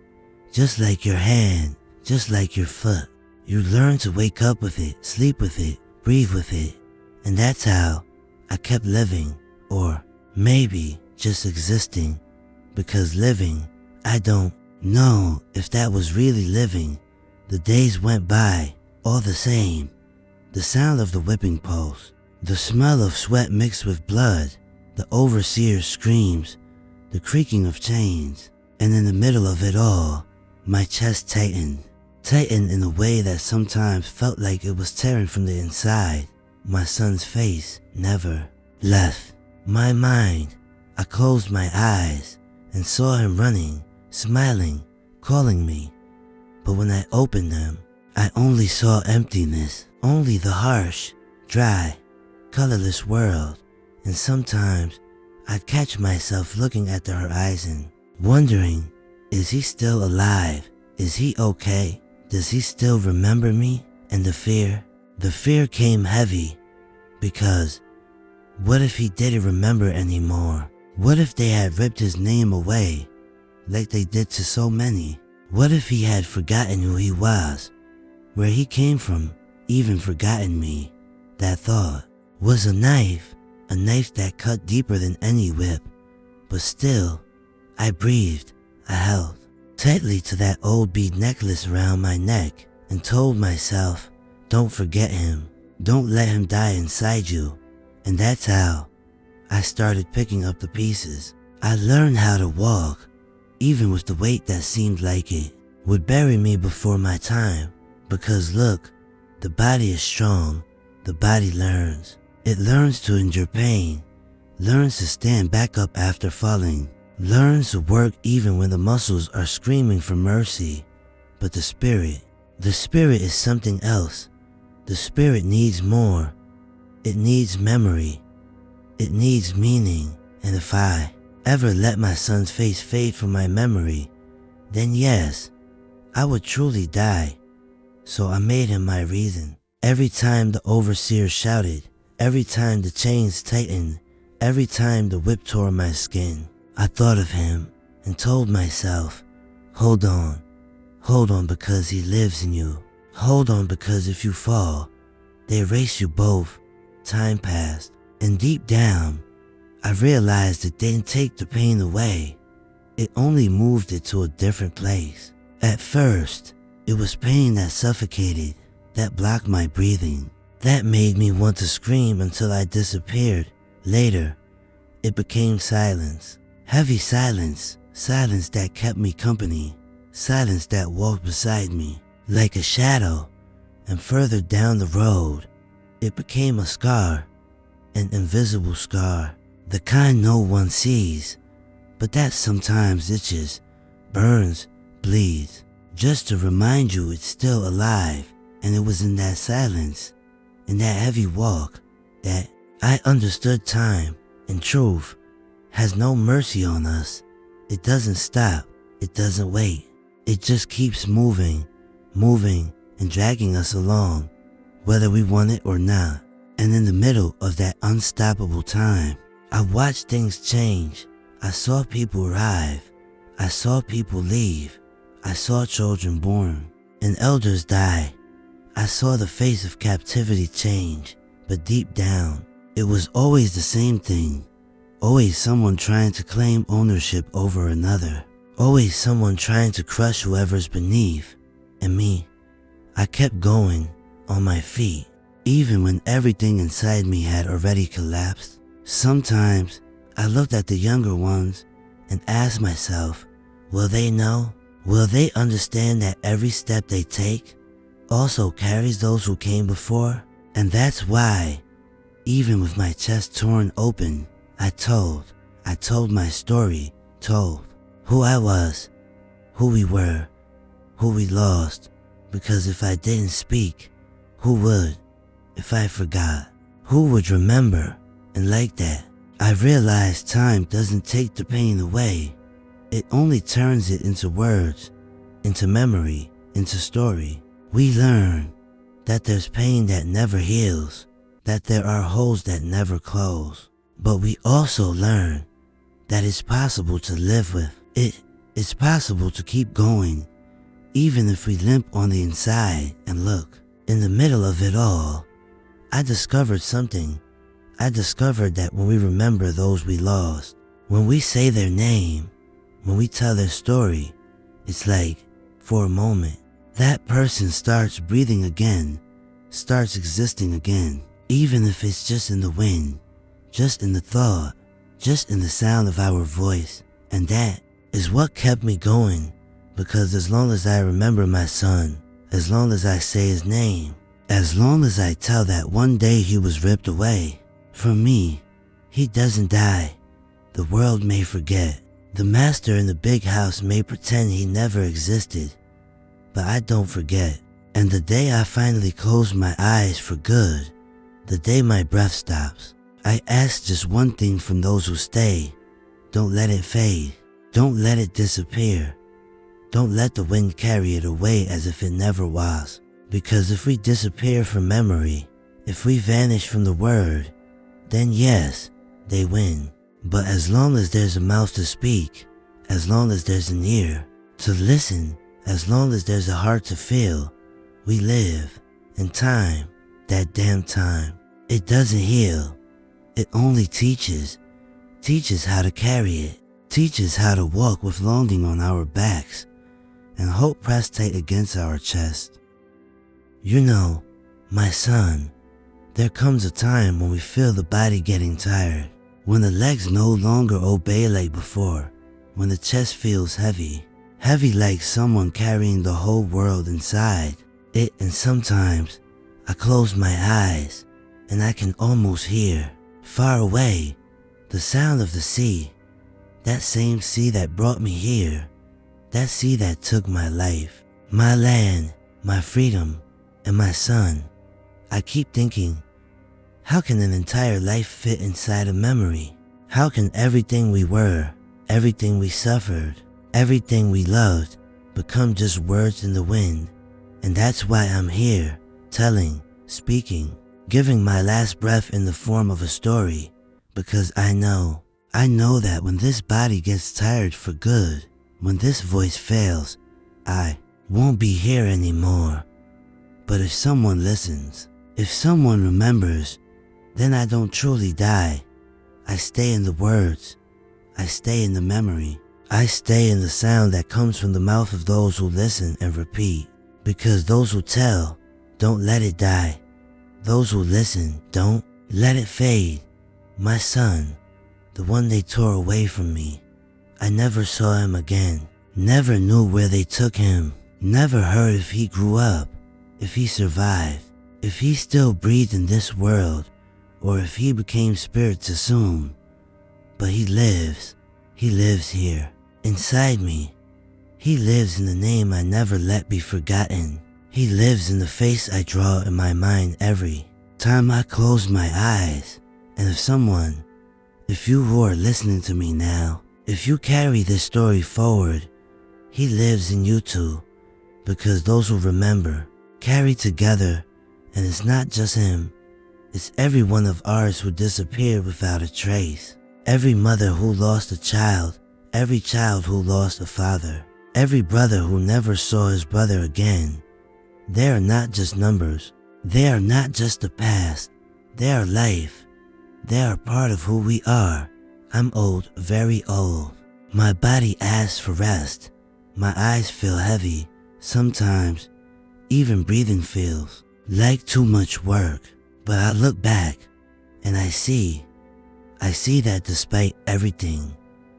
just like your hand, just like your foot. You learn to wake up with it, sleep with it, breathe with it. And that's how I kept living, or maybe just existing, because living, I don't know if that was really living. The days went by, all the same. The sound of the whipping post, the smell of sweat mixed with blood, the overseer's screams, the creaking of chains, and in the middle of it all, my chest tightened in a way that sometimes felt like it was tearing from the inside. My son's face never left my mind. I closed my eyes and saw him running, smiling, calling me. But when I opened them, I only saw emptiness, only the harsh, dry, colorless world. And sometimes I'd catch myself looking at the horizon, wondering, is he still alive? Is he okay? Does he still remember me? And the fear came heavy, because what if he didn't remember anymore? What if they had ripped his name away, like they did to so many? What if he had forgotten who he was, where he came from, even forgotten me? That thought was a knife that cut deeper than any whip. But still, I breathed. I held tightly to that old bead necklace around my neck and told myself, don't forget him. Don't let him die inside you. And that's how I started picking up the pieces. I learned how to walk, even with the weight that seemed like it would bury me before my time. Because look, the body is strong, the body learns. It learns to endure pain, learns to stand back up after falling, learns to work even when the muscles are screaming for mercy. But the spirit is something else. The spirit needs more. It needs memory. It needs meaning. And if I ever let my son's face fade from my memory, then yes, I would truly die. So I made him my reason. Every time the overseer shouted, every time the chains tightened, every time the whip tore my skin, I thought of him and told myself, hold on because he lives in you. Hold on because if you fall, they erase you both. Time passed, and deep down, I realized it didn't take the pain away. It only moved it to a different place. At first, it was pain that suffocated, that blocked my breathing, that made me want to scream until I disappeared. Later, it became silence. Heavy silence, silence that kept me company, silence that walked beside me like a shadow. And further down the road, it became a scar, an invisible scar, the kind no one sees, but that sometimes itches, burns, bleeds, just to remind you it's still alive. And it was in that silence, in that heavy walk, that I understood time and truth has no mercy on us. It doesn't stop, it doesn't wait. It just keeps moving, and dragging us along, whether we want it or not. And in the middle of that unstoppable time, I watched things change. I saw people arrive. I saw people leave. I saw children born and elders die. I saw the face of captivity change, but deep down, It was always the same thing. Always someone trying to claim ownership over another. Always someone trying to crush whoever's beneath. And me, I kept going on my feet, even when everything inside me had already collapsed. Sometimes I looked at the younger ones and asked myself, will they know? Will they understand that every step they take also carries those who came before? And that's why, even with my chest torn open, I told my story, told who I was, who we were, who we lost. Because if I didn't speak, who would? If I forgot, who would remember? And like that, I realized time doesn't take the pain away. It only turns it into words, into memory, into story. We learn that there's pain that never heals, that there are holes that never close. But we also learn that it's possible to live with it. It's possible to keep going, even if we limp on the inside. And look, in the middle of it all, I discovered something. I discovered that when we remember those we lost, when we say their name, when we tell their story, it's like, for a moment, that person starts breathing again, starts existing again, even if it's just in the wind, just in the thought, just in the sound of our voice. And that is what kept me going, because as long as I remember my son, as long as I say his name, as long as I tell that one day he was ripped away from me, he doesn't die. The world may forget. The master in the big house may pretend he never existed, but I don't forget. And the day I finally close my eyes for good, the day my breath stops, I ask just one thing from those who stay. Don't let it fade. Don't let it disappear. Don't let the wind carry it away as if it never was. Because if we disappear from memory, if we vanish from the word, then yes, they win. But as long as there's a mouth to speak, as long as there's an ear to listen, as long as there's a heart to feel, we live. And time, that damn time, it doesn't heal. It only teaches how to carry it, teaches how to walk with longing on our backs and hope pressed tight against our chest. You know, my son, there comes a time when we feel the body getting tired, when the legs no longer obey like before, when the chest feels heavy, heavy like someone carrying the whole world inside it. And sometimes I close my eyes and I can almost hear, far away, the sound of the sea, that same sea that brought me here, that sea that took my life, my land, my freedom, and my son. I keep thinking, how can an entire life fit inside a memory? How can everything we were, everything we suffered, everything we loved become just words in the wind? And that's why I'm here, telling, speaking, giving my last breath in the form of a story, because I know that when this body gets tired for good, when this voice fails, I won't be here anymore. But if someone listens, if someone remembers, then I don't truly die. I stay in the words. I stay in the memory. I stay in the sound that comes from the mouth of those who listen and repeat. Because those who tell, don't let it die. Those who listen, don't let it fade. My son, the one they tore away from me, I never saw him again. Never knew where they took him. Never heard if he grew up, if he survived, if he still breathed in this world, or if he became spirit too soon. But he lives here, inside me. He lives in the name I never let be forgotten. He lives in the face I draw in my mind every time I close my eyes. And if you who are listening to me now, if you carry this story forward, he lives in you too, because those who remember carry together, and it's not just him, it's every one of ours who disappeared without a trace. Every mother who lost a child, every child who lost a father, every brother who never saw his brother again. They are not just numbers. They are not just the past. They are life. They are part of who we are. I'm old, very old. My body asks for rest. My eyes feel heavy. Sometimes, even breathing feels like too much work. But I look back and I see that despite everything,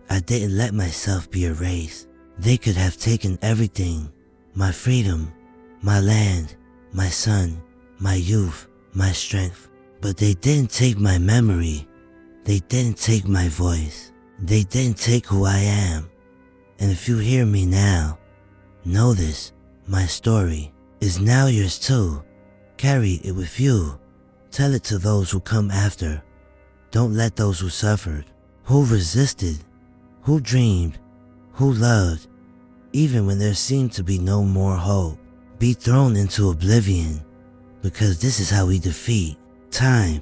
I didn't let myself be erased. They could have taken everything, my freedom, my land, my son, my youth, my strength. But they didn't take my memory. They didn't take my voice. They didn't take who I am. And if you hear me now, know this, my story is now yours too. Carry it with you. Tell it to those who come after. Don't let those who suffered, who resisted, who dreamed, who loved, even when there seemed to be no more hope, be thrown into oblivion. Because this is how we defeat time.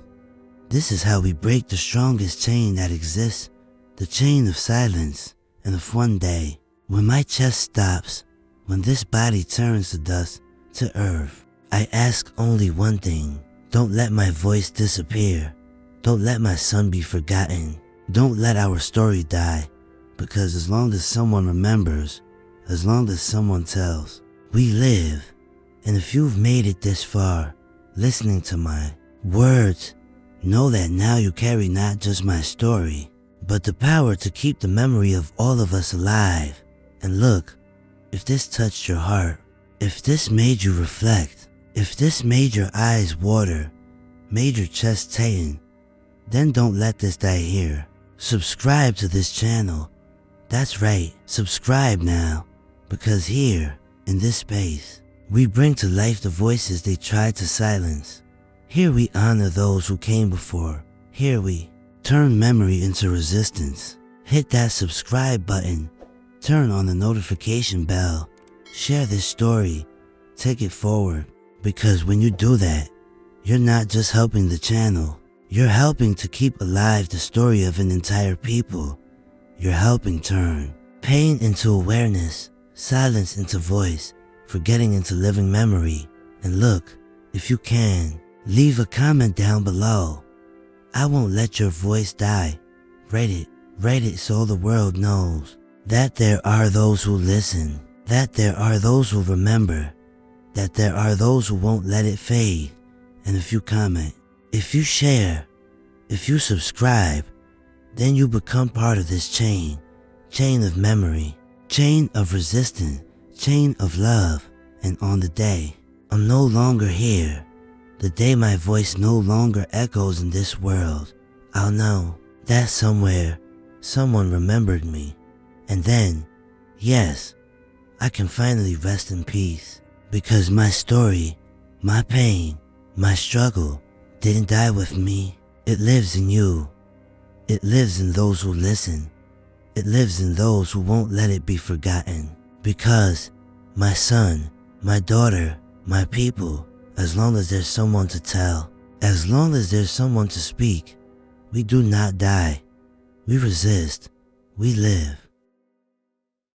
This is how we break the strongest chain that exists, the chain of silence. And if one day, when my chest stops, when this body turns to dust, to earth, I ask only one thing. Don't let my voice disappear. Don't let my son be forgotten. Don't let our story die. Because as long as someone remembers, as long as someone tells, we live. And if you've made it this far, listening to my words, know that now you carry not just my story, but the power to keep the memory of all of us alive. And look, if this touched your heart, if this made you reflect, if this made your eyes water, made your chest tighten, then don't let this die here. Subscribe to this channel. That's right, subscribe now, because here, in this space, we bring to life the voices they tried to silence. Here we honor those who came before. Here we turn memory into resistance. Hit that subscribe button. Turn on the notification bell. Share this story. Take it forward. Because when you do that, you're not just helping the channel. You're helping to keep alive the story of an entire people. You're helping turn pain into awareness, silence into voice, forgetting into living memory. And look, if you can, leave a comment down below. I won't let your voice die. Write it so the world knows that there are those who listen, that there are those who remember, that there are those who won't let it fade. And if you comment, if you share, if you subscribe, then you become part of this chain of memory, chain of resistance, chain of love. And on the day I'm no longer here, the day my voice no longer echoes in this world, I'll know that somewhere, someone remembered me. And then, yes, I can finally rest in peace. Because my story, my pain, my struggle didn't die with me. It lives in you. It lives in those who listen. It lives in those who won't let it be forgotten. Because my son, my daughter, my people, as long as there's someone to tell, as long as there's someone to speak, we do not die. We resist. We live.